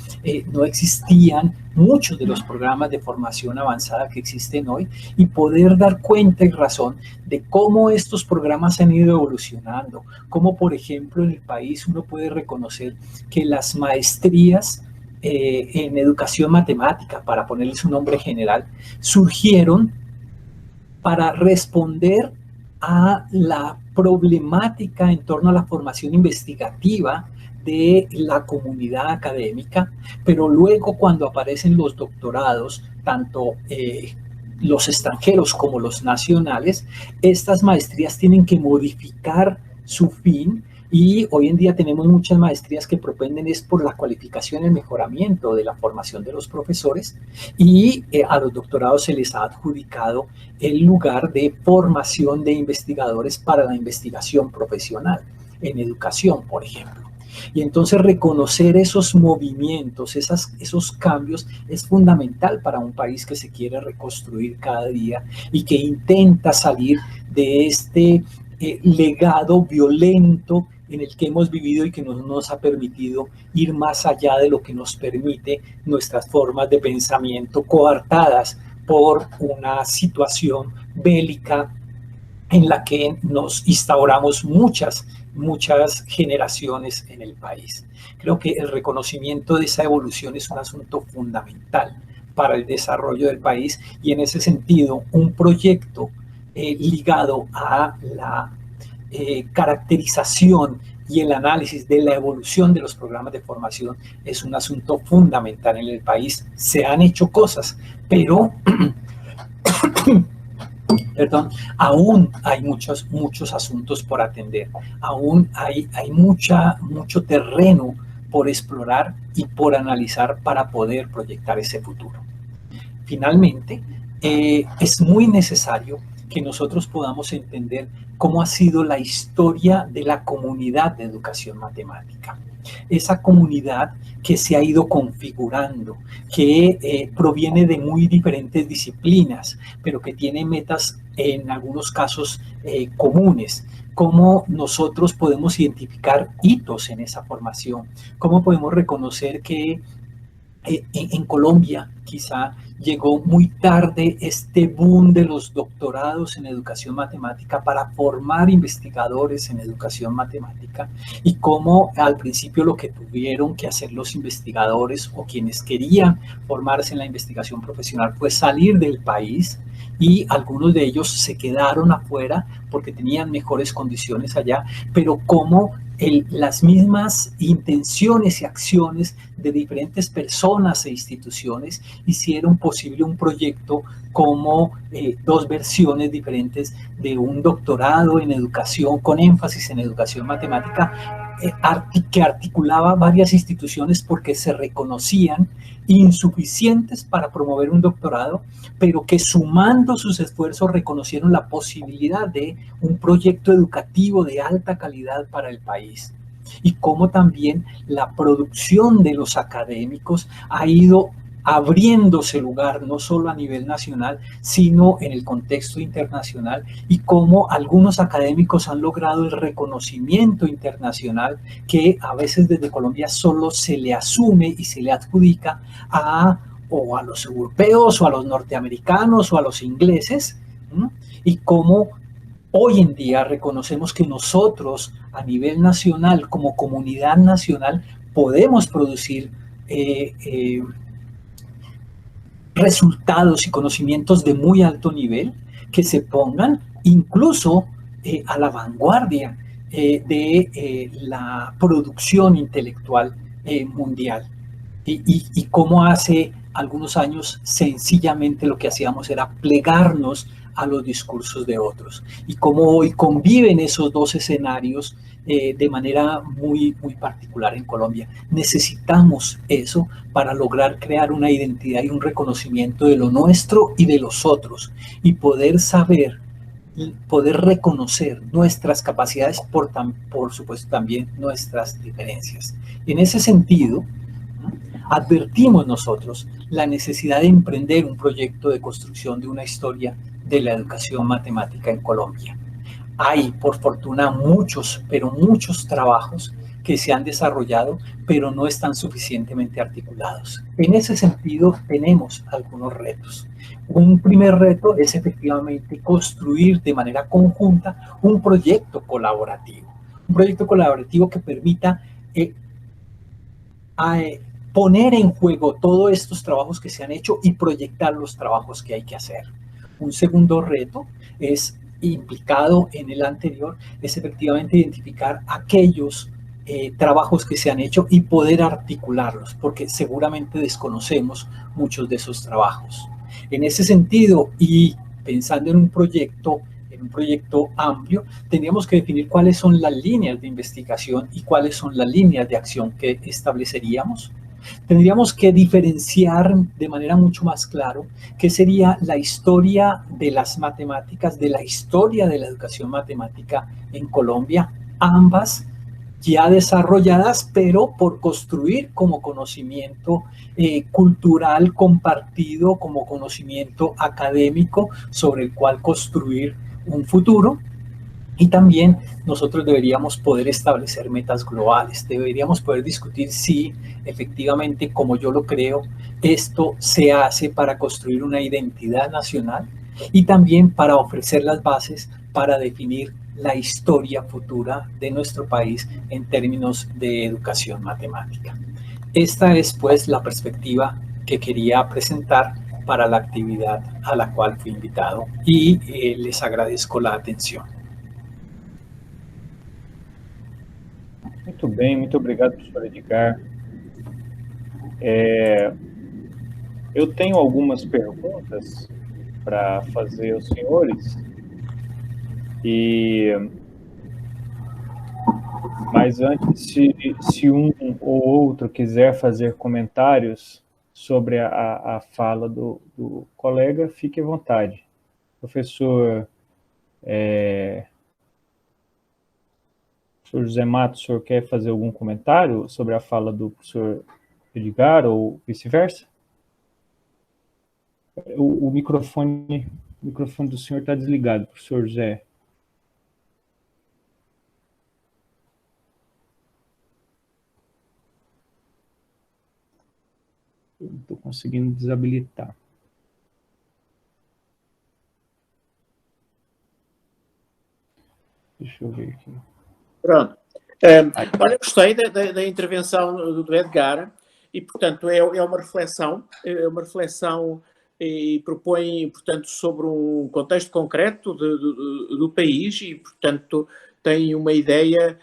C: no existían muchos de los programas de formación avanzada que existen hoy, y poder dar cuenta y razón de cómo estos programas han ido evolucionando, como por ejemplo en el país uno puede reconocer que las maestrías en educación matemática, para ponerles un nombre general, surgieron para responder a la problemática en torno a la formación investigativa de la comunidad académica, pero luego cuando aparecen los doctorados, tanto los extranjeros como los nacionales, estas maestrías tienen que modificar su fin. Y hoy en día tenemos muchas maestrías que propenden es por la cualificación y el mejoramiento de la formación de los profesores, y a los doctorados se les ha adjudicado el lugar de formación de investigadores para la investigación profesional en educación, por ejemplo. Y entonces reconocer esos movimientos, esos cambios es fundamental para un país que se quiere reconstruir cada día y que intenta salir de este legado violento en el que hemos vivido y que no nos ha permitido ir más allá de lo que nos permite nuestras formas de pensamiento coartadas por una situación bélica en la que nos instauramos muchas generaciones en el país. Creo que el reconocimiento de esa evolución es un asunto fundamental para el desarrollo del país, y en ese sentido un proyecto ligado a la caracterización y el análisis de la evolución de los programas de formación es un asunto fundamental en el país. Se han hecho cosas, pero perdón, aún hay muchos asuntos por atender, aún hay mucho terreno por explorar y por analizar para poder proyectar ese futuro. Finalmente, es muy necesario que nosotros podamos entender cómo ha sido la historia de la comunidad de educación matemática. Esa comunidad que se ha ido configurando, que proviene de muy diferentes disciplinas, pero que tiene metas en algunos casos comunes. ¿Cómo nosotros podemos identificar hitos en esa formación? ¿Cómo podemos reconocer que en Colombia quizá llegó muy tarde este boom de los doctorados en educación matemática para formar investigadores en educación matemática, y cómo al principio lo que tuvieron que hacer los investigadores o quienes querían formarse en la investigación profesional fue salir del país, y algunos de ellos se quedaron afuera porque tenían mejores condiciones allá, pero cómo las mismas intenciones y acciones de diferentes personas e instituciones hicieron posible un proyecto como dos versiones diferentes de un doctorado en educación con énfasis en educación matemática, que articulaba varias instituciones porque se reconocían insuficientes para promover un doctorado, pero que sumando sus esfuerzos reconocieron la posibilidad de un proyecto educativo de alta calidad para el país. Y cómo también la producción de los académicos ha ido abriéndose lugar no solo a nivel nacional, sino en el contexto internacional, y cómo algunos académicos han logrado el reconocimiento internacional que a veces desde Colombia solo se le asume y se le adjudica o a los europeos o a los norteamericanos o a los ingleses, ¿no? Y cómo hoy en día reconocemos que nosotros a nivel nacional, como comunidad nacional, podemos producir resultados y conocimientos de muy alto nivel que se pongan incluso a la vanguardia de la producción intelectual mundial. Y cómo hace algunos años sencillamente lo que hacíamos era plegarnos a los discursos de otros, y cómo hoy conviven esos dos escenarios de manera muy, muy particular en Colombia. Necesitamos eso para lograr crear una identidad y un reconocimiento de lo nuestro y de los otros, y poder saber, poder reconocer nuestras capacidades, por supuesto también nuestras diferencias. En ese sentido, advertimos nosotros la necesidad de emprender un proyecto de construcción de una historia de la educación matemática en Colombia. Hay, por fortuna, muchos, pero muchos trabajos que se han desarrollado, pero no están suficientemente articulados. En ese sentido, tenemos algunos retos. Un primer reto es efectivamente construir de manera conjunta un proyecto colaborativo que permita poner en juego todos estos trabajos que se han hecho y proyectar los trabajos que hay que hacer. Un segundo reto es implicado en el anterior, es efectivamente identificar aquellos trabajos que se han hecho y poder articularlos, porque seguramente desconocemos muchos de esos trabajos. En ese sentido, y pensando en un proyecto amplio, tendríamos que definir cuáles son las líneas de investigación y cuáles son las líneas de acción que estableceríamos. Tendríamos que diferenciar de manera mucho más clara qué sería la historia de las matemáticas, de la historia de la educación matemática en Colombia, ambas ya desarrolladas, pero por construir como conocimiento cultural compartido, como conocimiento académico sobre el cual construir un futuro. Y también nosotros deberíamos poder establecer metas globales, deberíamos poder discutir si efectivamente, como yo lo creo, esto se hace para construir una identidad nacional y también para ofrecer las bases para definir la historia futura de nuestro país en términos de educación matemática. Esta es pues la perspectiva que quería presentar para la actividad a la cual fui invitado, y les agradezco la atención.
A: Muito bem, muito obrigado, professor Edgar. Eu tenho algumas perguntas para fazer aos senhores, mas antes, se um ou outro quiser fazer comentários sobre a fala do colega, fique à vontade. Professor José Matos, o senhor quer fazer algum comentário sobre a fala do professor Edgar ou vice-versa? O microfone O microfone do senhor está desligado, professor José. Eu não estou conseguindo desabilitar. Deixa eu ver aqui.
B: Pronto. Olha, gostei da intervenção do Edgar e, portanto, é uma reflexão e propõe, portanto, sobre um contexto concreto do país e, portanto, tem uma ideia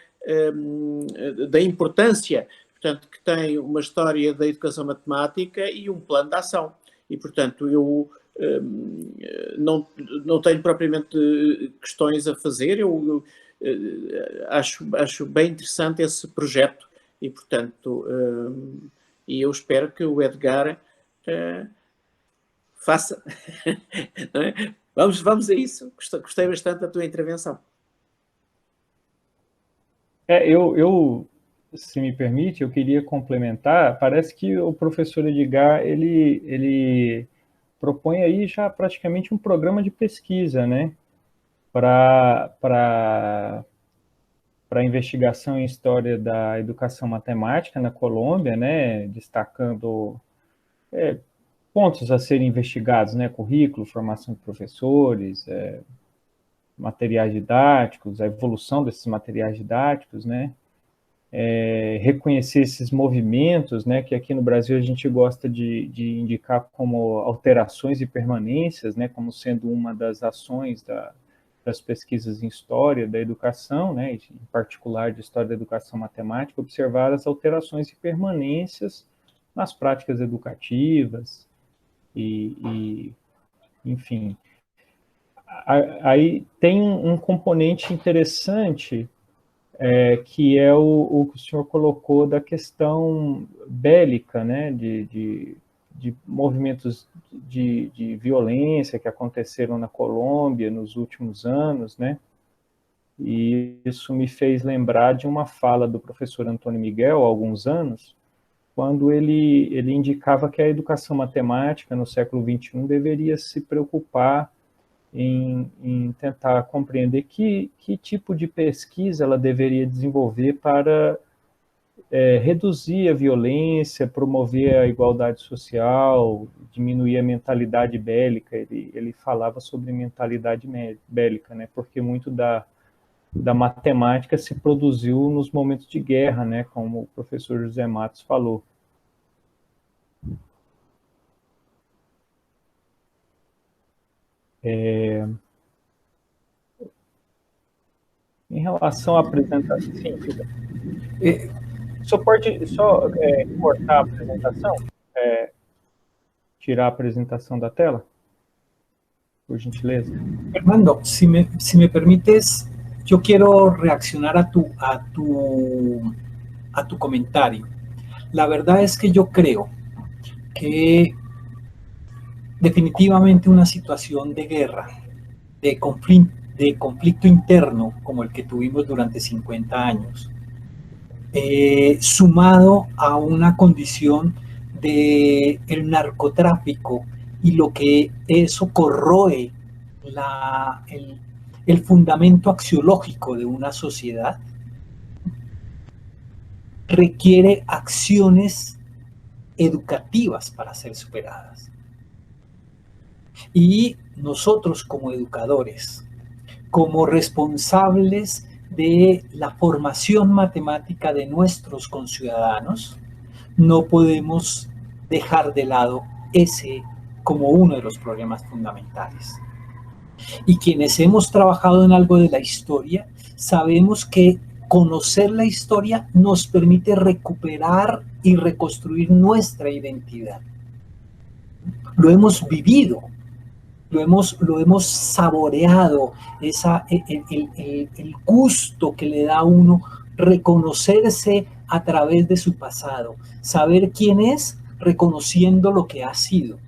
B: da importância, portanto, que tem uma história da educação matemática e um plano de ação. E, portanto, eu não tenho propriamente questões a fazer, eu acho bem interessante esse projeto e, portanto, e eu espero que o Edgar faça. Não é? Vamos a isso. Gostei bastante da tua intervenção.
A: Se me permite, eu queria complementar. Parece que o professor Edgar, ele propõe aí já praticamente um programa de pesquisa, né? Para investigação em história da educação matemática na Colômbia, né, destacando pontos a serem investigados, né, currículo, formação de professores, materiais didáticos, a evolução desses materiais didáticos, né, reconhecer esses movimentos, né, que aqui no Brasil a gente gosta de indicar como alterações e permanências, né, como sendo uma das ações das pesquisas em história da educação, né, em particular de história da educação matemática, observar as alterações e permanências nas práticas educativas enfim. Aí tem um componente interessante que é o que o senhor colocou da questão bélica, né, de movimentos de violência que aconteceram na Colômbia nos últimos anos, né? E isso me fez lembrar de uma fala do professor Antônio Miguel, há alguns anos, quando ele indicava que a educação matemática no século XXI deveria se preocupar em tentar compreender que tipo de pesquisa ela deveria desenvolver para reduzir a violência, promover a igualdade social, diminuir a mentalidade bélica. Ele falava sobre mentalidade bélica, né? Porque muito da matemática se produziu nos momentos de guerra, né? Como o professor José Matos falou. Em relação à apresentação, sim, só pode cortar a apresentação? Tirar a apresentação da tela? Por gentileza.
C: Fernando, si me permites, yo quiero reaccionar a tu comentario. La verdad es que yo creo que definitivamente una situación de guerra, de conflicto interno como el que tuvimos durante 50 años, sumado a una condición de el narcotráfico y lo que eso corroe el fundamento axiológico de una sociedad, requiere acciones educativas para ser superadas. Y nosotros como educadores, como responsables de la formación matemática de nuestros conciudadanos, no podemos dejar de lado ese como uno de los problemas fundamentales. Y quienes hemos trabajado en algo de la historia, sabemos que conocer la historia nos permite recuperar y reconstruir nuestra identidad. Lo hemos vivido, lo hemos saboreado, el gusto que le da a uno reconocerse a través de su pasado, saber quién es reconociendo lo que ha sido.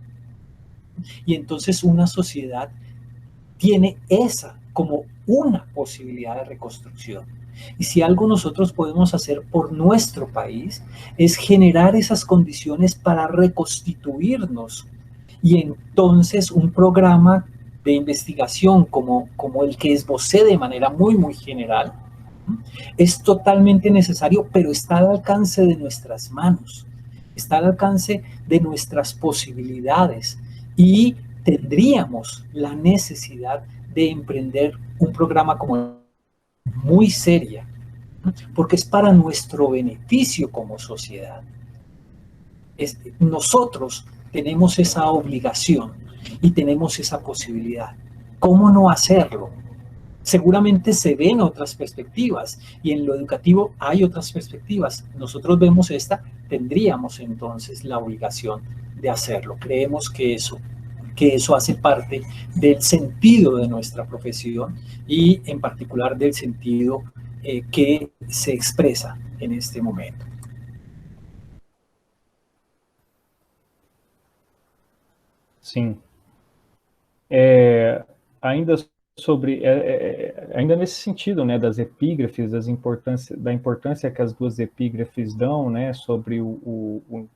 C: Y entonces una sociedad tiene esa como una posibilidad de reconstrucción. Y si algo nosotros podemos hacer por nuestro país es generar esas condiciones para reconstituirnos. Y entonces un programa de investigación como el que esbocé de manera muy general, es totalmente necesario, pero está al alcance de nuestras manos, está al alcance de nuestras posibilidades y tendríamos la necesidad de emprender un programa como muy seria, porque es para nuestro beneficio como sociedad. Nosotros tenemos esa obligación y tenemos esa posibilidad. ¿Cómo no hacerlo? Seguramente se ven otras perspectivas y en lo educativo hay otras perspectivas. Nosotros vemos esta, tendríamos entonces la obligación de hacerlo. Creemos que eso hace parte del sentido de nuestra profesión y en particular del sentido que se expresa en este momento.
A: Sim. Ainda ainda nesse sentido, né, das epígrafes, da importância que as duas epígrafes dão, né, sobre o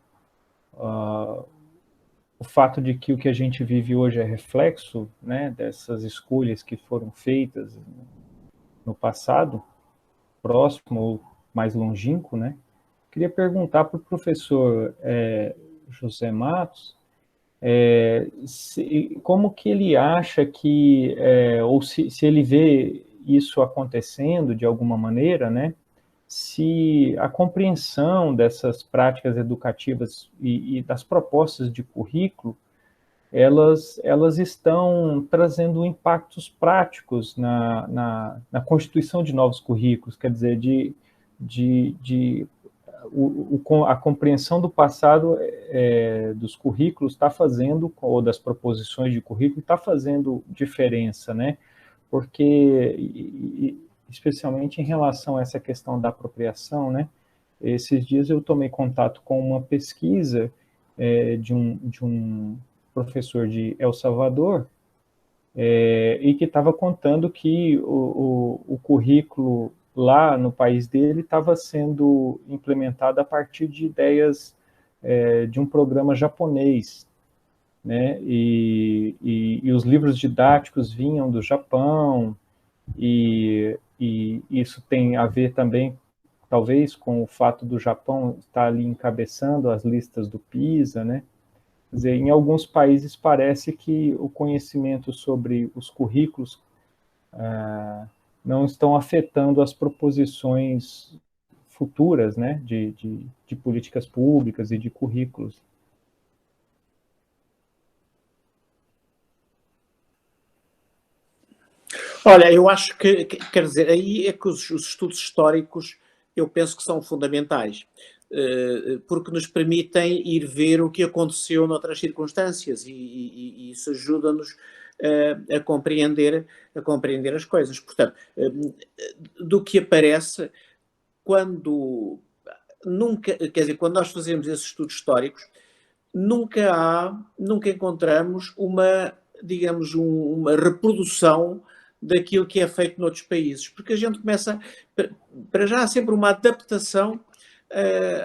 A: fato de que o que a gente vive hoje é reflexo, né, dessas escolhas que foram feitas no passado, próximo ou mais longínquo, né? Queria perguntar para o professor José Matos, como que ele acha que, ou se ele vê isso acontecendo de alguma maneira, né? Se a compreensão dessas práticas educativas e das propostas de currículo, elas estão trazendo impactos práticos na constituição de novos currículos, quer dizer, a compreensão do passado dos currículos está fazendo, ou das proposições de currículo, está fazendo diferença, né? Porque, especialmente em relação a essa questão da apropriação, né? Esses dias eu tomei contato com uma pesquisa de um professor de El Salvador, e que estava contando que o currículo lá no país dele estava sendo implementado a partir de ideias de um programa japonês, né? E os livros didáticos vinham do Japão, e isso tem a ver também, talvez, com o fato do Japão estar ali encabeçando as listas do PISA, né? Quer dizer, em alguns países parece que o conhecimento sobre os currículos não estão afetando as proposições futuras, né, de políticas públicas e de currículos.
B: Olha, eu acho que, quer dizer, aí é que os estudos históricos eu penso que são fundamentais, porque nos permitem ir ver o que aconteceu noutras circunstâncias e isso ajuda-nos a compreender as coisas. Portanto, do que aparece quando nós fazemos esses estudos históricos, nunca encontramos digamos, uma reprodução daquilo que é feito noutros países, porque a gente começa, para já há sempre uma adaptação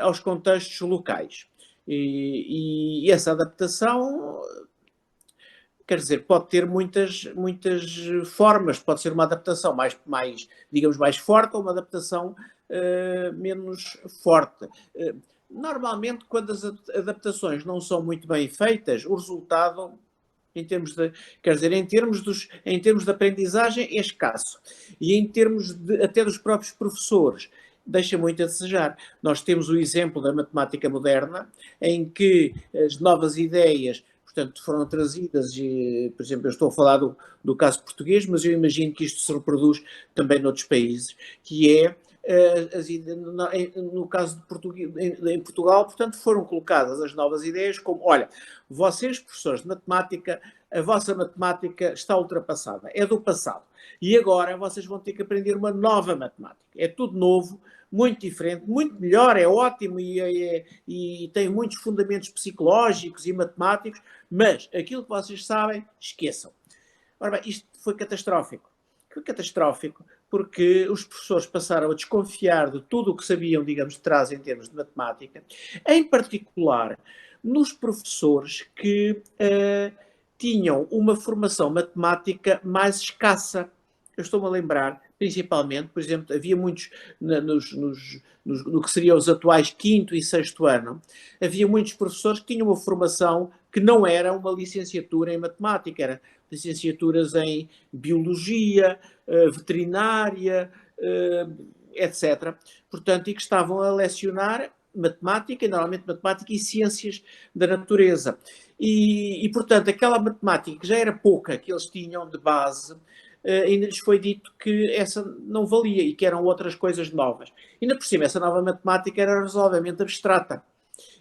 B: aos contextos locais, e essa adaptação, quer dizer, pode ter muitas formas, pode ser uma adaptação mais digamos, mais forte, ou uma adaptação menos forte. Normalmente, quando as adaptações não são muito bem feitas, o resultado, em termos de aprendizagem, é escasso. E em termos até dos próprios professores, deixa muito a desejar. Nós temos o exemplo da matemática moderna, em que as novas ideias, portanto, foram trazidas, por exemplo, eu estou a falar do caso português, mas eu imagino que isto se reproduz também noutros países, que é, no caso em Portugal, portanto, foram colocadas as novas ideias como, olha, vocês, professores de matemática, a vossa matemática está ultrapassada, é do passado. E agora vocês vão ter que aprender uma nova matemática. É tudo novo, muito diferente, muito melhor, é ótimo e tem muitos fundamentos psicológicos e matemáticos, mas aquilo que vocês sabem, esqueçam. Ora bem, isto foi catastrófico. Foi catastrófico porque os professores passaram a desconfiar de tudo o que sabiam, digamos, de trás em termos de matemática, em particular nos professores que tinham uma formação matemática mais escassa. Eu estou-me a lembrar, principalmente, por exemplo, havia muitos, no que seriam os atuais quinto e sexto ano, havia muitos professores que tinham uma formação que não era uma licenciatura em matemática, era licenciaturas em biologia, veterinária, etc. Portanto, e que estavam a lecionar matemática, normalmente matemática e ciências da natureza. E, portanto, aquela matemática que já era pouca que eles tinham de base, ainda lhes foi dito que essa não valia e que eram outras coisas novas. Ainda por cima, essa nova matemática era razoavelmente abstrata.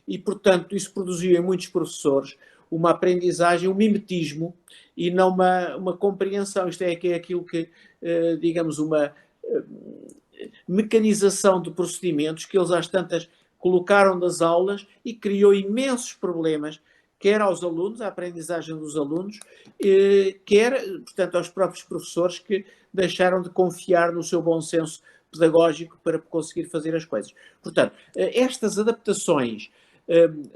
B: E, portanto, isso produziu em muitos professores uma aprendizagem, um mimetismo e não uma compreensão. Isto é aquilo que, digamos, uma mecanização de procedimentos que eles às tantas colocaram nas aulas e criou imensos problemas, quer aos alunos, à aprendizagem dos alunos, quer, portanto, aos próprios professores que deixaram de confiar no seu bom senso pedagógico para conseguir fazer as coisas. Portanto, estas adaptações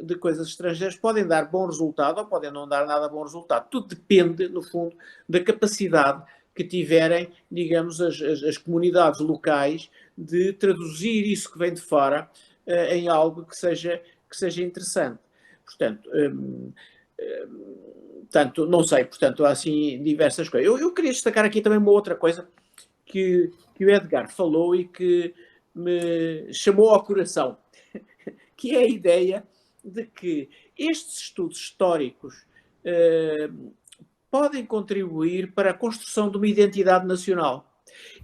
B: de coisas estrangeiras podem dar bom resultado ou podem não dar nada bom resultado. Tudo depende, no fundo, da capacidade que tiverem, digamos, as comunidades locais de traduzir isso que vem de fora em algo que seja interessante. Portanto, não sei, portanto, há assim diversas coisas. Eu queria destacar aqui também uma outra coisa que o Edgar falou e que me chamou ao coração, que é a ideia de que estes estudos históricos podem contribuir para a construção de uma identidade nacional.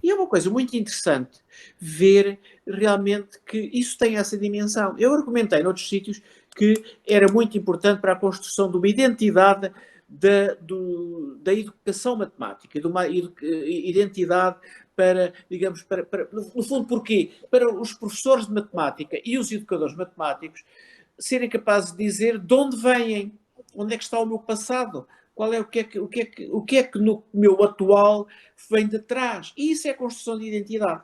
B: E é uma coisa muito interessante ver realmente que isso tem essa dimensão. Eu argumentei noutros sítios que era muito importante para a construção de uma identidade da educação matemática, de uma identidade para, digamos, no fundo, porquê? Para os professores de matemática e os educadores matemáticos serem capazes de dizer de onde vêm, onde é que está o meu passado, o que é que no meu atual vem de trás. E isso é a construção de identidade,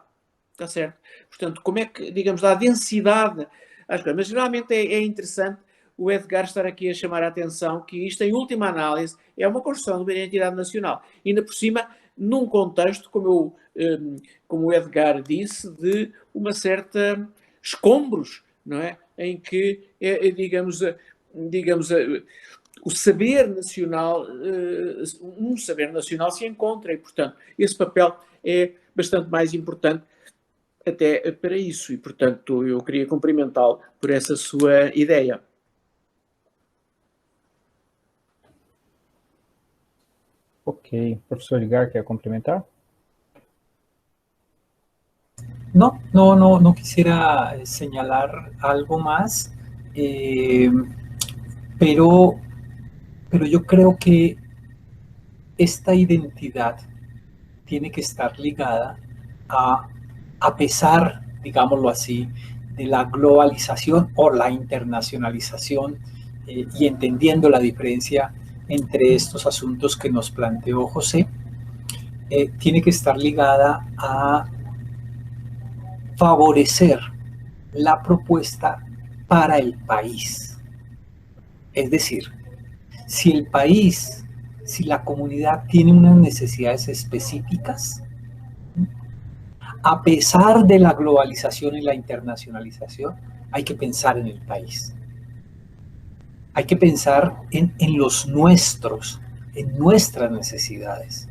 B: está certo? Portanto, como é que, digamos, dá densidade às coisas. Mas geralmente é interessante o Edgar estar aqui a chamar a atenção que isto, em última análise, é uma construção de uma identidade nacional. E ainda por cima, num contexto, como o Edgar disse, de uma certa escombros, não é? Em que, digamos, o saber nacional, um saber nacional se encontra e, portanto, esse papel é bastante mais importante até para isso. E, portanto, eu queria cumprimentá-lo por essa sua ideia.
A: Ok. Professor Edgar, quer complementar?
C: No quisiera señalar algo más, pero yo creo que esta identidad tiene que estar ligada a pesar, digámoslo así, de la globalización o la internacionalización y entendiendo la diferencia entre estos asuntos que nos planteó José, tiene que estar ligada a favorecer la propuesta para el país. Es decir, si el país, si la comunidad tiene unas necesidades específicas, a pesar de la globalización y la internacionalización, hay que pensar en el país. Hay que pensar en los nuestros, en nuestras necesidades.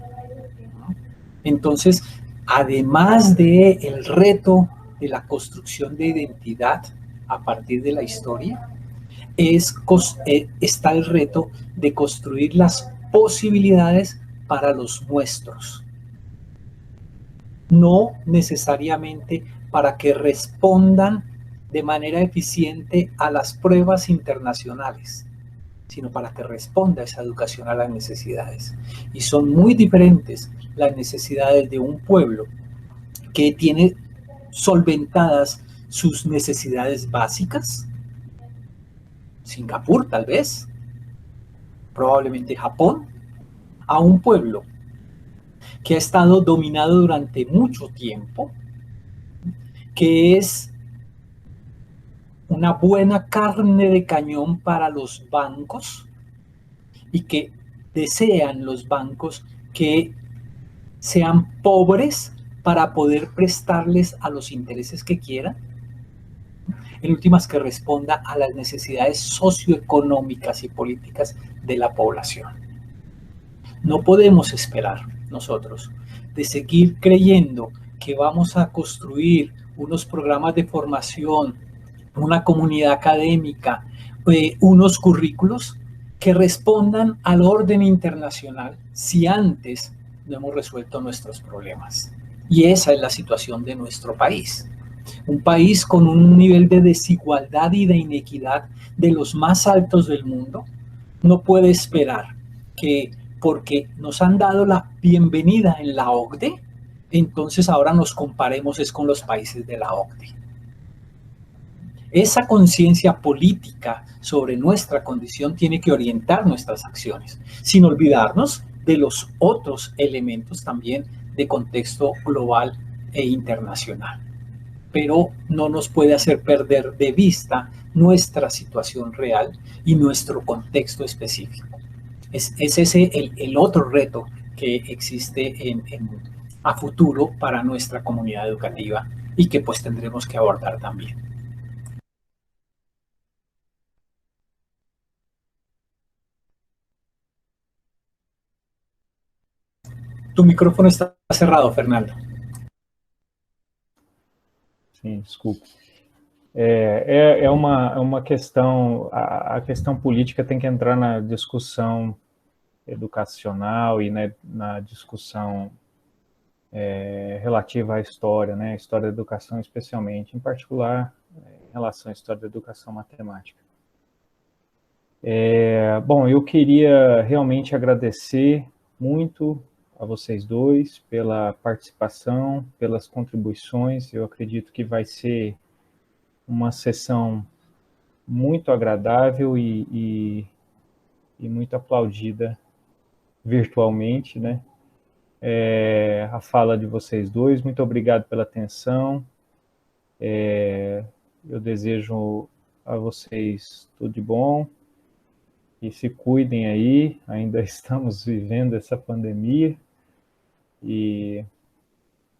C: Entonces, además del reto de la construcción de identidad a partir de la historia, está el reto de construir las posibilidades para los nuestros. No necesariamente para que respondan de manera eficiente a las pruebas internacionales, sino para que responda esa educación a las necesidades. Y son muy diferentes las necesidades de un pueblo que tiene solventadas sus necesidades básicas, Singapur tal vez, probablemente Japón, a un pueblo que ha estado dominado durante mucho tiempo, que es una buena carne de cañón para los bancos y que desean los bancos que sean pobres para poder prestarles a los intereses que quieran. En últimas, que responda a las necesidades socioeconómicas y políticas de la población. No podemos esperar nosotros de seguir creyendo que vamos a construir unos programas de formación, una comunidad académica, unos currículos que respondan al orden internacional si antes no hemos resuelto nuestros problemas. Y esa es la situación de nuestro país. Un país con un nivel de desigualdad y de inequidad de los más altos del mundo no puede esperar que porque nos han dado la bienvenida en la OCDE, entonces ahora nos comparemos es con los países de la OCDE. Esa conciencia política sobre nuestra condición tiene que orientar nuestras acciones, sin olvidarnos de los otros elementos también de contexto global e internacional. Pero no nos puede hacer perder de vista nuestra situación real y nuestro contexto específico. Es ese el otro reto que existe a futuro para nuestra comunidad educativa y que pues tendremos que abordar también. Tu micrófono está cerrado, Fernando.
A: Sim, desculpe. É uma questão, a questão política tem que entrar na discussão educacional e na discussão relativa à história, né? História da educação especialmente, em particular em relação à história da educação matemática. Bom, eu queria realmente agradecer muito a vocês dois pela participação, pelas contribuições. Eu acredito que vai ser uma sessão muito agradável e muito aplaudida virtualmente, né? A fala de vocês dois, muito obrigado pela atenção. Eu desejo a vocês tudo de bom e se cuidem aí, ainda estamos vivendo essa pandemia e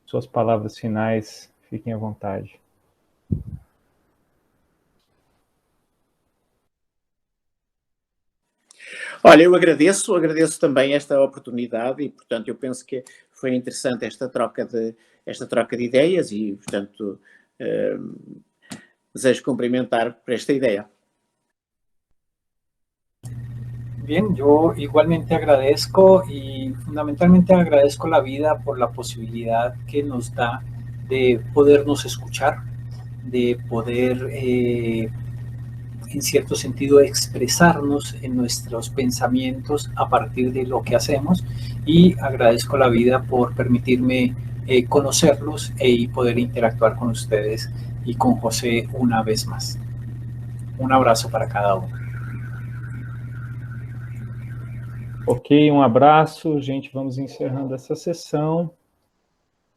A: suas palavras finais, fiquem à vontade.
B: Olha, eu agradeço também esta oportunidade e, portanto, eu penso que foi interessante esta troca de ideias e, portanto, desejo cumprimentar por esta ideia.
C: Bien, yo igualmente agradezco y fundamentalmente agradezco la vida por la posibilidad que nos da de podernos escuchar, de poder en cierto sentido expresarnos en nuestros pensamientos a partir de lo que hacemos, y agradezco la vida por permitirme conocerlos y poder interactuar con ustedes y con José una vez más. Un abrazo para cada uno.
A: Ok, um abraço, gente, vamos encerrando essa sessão.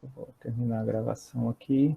A: Vou terminar a gravação aqui.